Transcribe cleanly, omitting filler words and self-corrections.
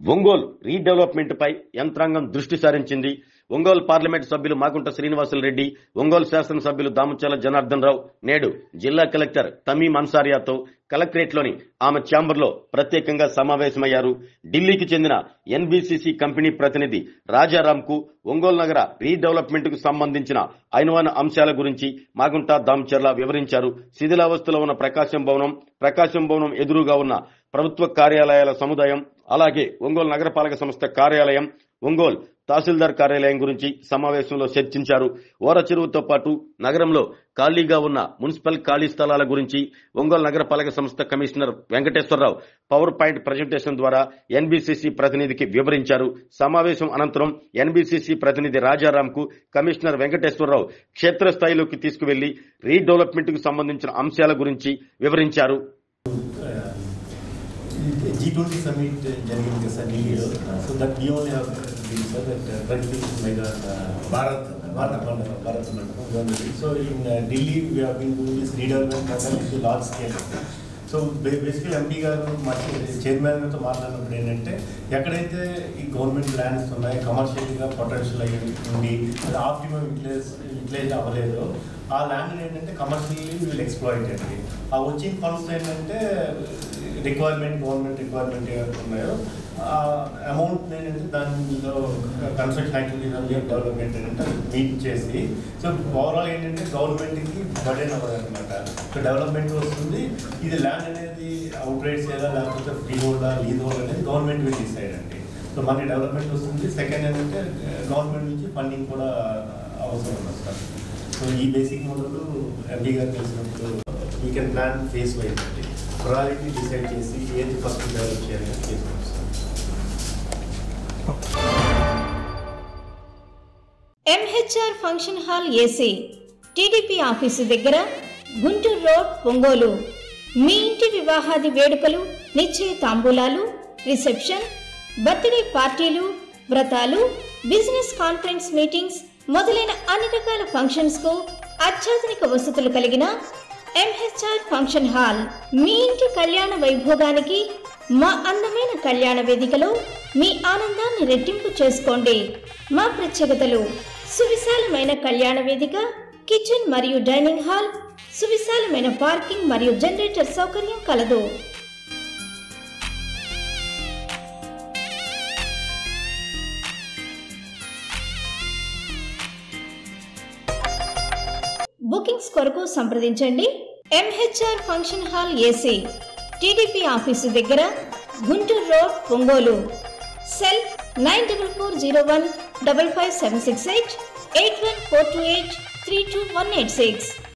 Ongole redevelopment పై యంత్రాంగం దృష్టి సారించింది. ఒంగోలు పార్లమెంట్ సభ్యులు మాగుంట శ్రీనివాసులరెడ్డి, ఒంగోలు శాసనసభ్యులు దామచర్ల జనార్దన్ రావు నేడు జిల్లా కలెక్టర్ తమీం అన్సారియాతో కలెక్టరేట్లోని ఆమె ఛాంబర్లో ప్రత్యేకంగా సమావేశమయ్యారు. ఢిల్లీకి చెందిన ఎన్బీసీసీ కంపెనీ ప్రతినిధి రాజారాంకు ఒంగోలు నగర రీడెవలప్మెంట్ కు సంబంధించిన అయినవన అంశాల గురించి మాగుంట దామచర్ల వివరించారు. శిథిలావస్థలో ఉన్న ప్రకాశం భవనం ఎదురుగా ఉన్న ప్రభుత్వ కార్యాలయాల సముదాయం, అలాగే ఒంగోలు నగరపాలక సంస్థ కార్యాలయం, ఒంగోలు తహసీల్దార్ కార్యాలయం గురించి సమావేశంలో చర్చించారు. ఓర చెరువుతో పాటు నగరంలో ఖాళీగా ఉన్న మున్సిపల్ ఖాళీ స్థలాల గురించి ఒంగోలు నగరపాలక సంస్థ commissioner Venkateswararao power point presentation ద్వారా ఎన్బీసీసీ ప్రతినిధికి వివరించారు. సమావేశం అనంతరం ఎన్బీసీసీ ప్రతినిధి రాజారాంకు కమిషనర్ వెంకటేశ్వరరావు క్షేత్రస్థాయిలోకి తీసుకువెళ్లి రీడెవలప్మెంట్ కు సంబంధించిన అంశాల గురించి వివరించారు. G20 summit జరిగింది సార్ ఢిల్లీలో. So that we only have said that presentation by the Bharat Mandapam. So in Delhi we have been doing this redevelopment program to large scale. So బేసికల్ MP గారు chairman తో మాట్లాడినప్పుడు ఏంటంటే ఎక్కడైతే ఈ government lands ఉన్నాయి కమర్షియల్గా పొటెన్షియల్ అయ్యి ఉండి అది ఆప్టిమం యూటిలైజ్ అవ్వలేదు, ఆ ల్యాండ్ ఏంటంటే కమర్షియల్లీ వీళ్ళు ఎక్స్ప్లాయిట్ అండి. ఆ వచ్చిన ఫండ్స్ ఏంటంటే గవర్నమెంట్ రిక్వైర్మెంట్ ఏవైతే ఉన్నాయో ఆ అమౌంట్ ఏంటంటే దానిలో కన్స్ట్రక్షన్ యాక్టివిటీస్ డెవలప్మెంట్ ఏంటంటే మీట్ చేసి, సో ఓవరాల్ ఏంటంటే గవర్నమెంట్కి బర్డెన్ అవ్వదు అనమాట. సో డెవలప్మెంట్ వస్తుంది. ఇది ల్యాండ్ అనేది అవుట్ రైట్ చేయాలా లేకపోతే ఫ్రీ హోల్డా లీజ్ హోల్డ్ అనేది గవర్నమెంట్ విల్ డిసైడ్ అండి. సో మనకి డెవలప్మెంట్ వస్తుంది. సెకండ్ ఏంటంటే గవర్నమెంట్ నుంచి ఫండింగ్ కూడా అవసరం ఉంది సార్. సో ఈ బేసిక్ మోడల్ ఎంపీ గారు తెలిసినప్పుడు we can plan face wise అండి. ప్రయారిటీ డిసైడ్ చేసి ఏది ఫస్ట్ డెవలప్ చేయాలని చేసుకుంటాం. MHR function hall AC TDP office దగ్గర, గుంటూరు రోడ్, ఒంగోలు. మీ ఇంటి వివాహాది వేడుకలు, నిశ్చయ తాంబూలాలు, రిసెప్షన్, బర్త్డే పార్టీలు, వ్రతాలు, బిజినెస్ కాన్ఫరెన్స్ మీటింగ్స్ మొదలైన అన్ని రకాల ఫంక్షన్స్ కు అత్యాధునిక వసతులు కలిగిన ఎంహెచ్ఆర్ ఫంక్షన్ హాల్ మీ ఇంటి కళ్యాణ వైభోగానికి మా అందమైన కళ్యాణ వేదికలో మీ ఆనందాన్ని రెట్టింపు చేసుకోండి. మా ప్రత్యేకతలు: సువిశాలమైన కళ్యాణ వేదిక, కిచెన్ మరియు డైనింగ్ హాల్, సువిశాలమైన పార్కింగ్ మరియు జనరేటర్ సౌకర్యం కలదు. బుకింగ్స్ కొరకు సంప్రదించండి. MHR function hall AC TDP office దగ్గర, గుంటూరు రోడ్, ఒంగోలు. సెల్ 9440155768 8142832186.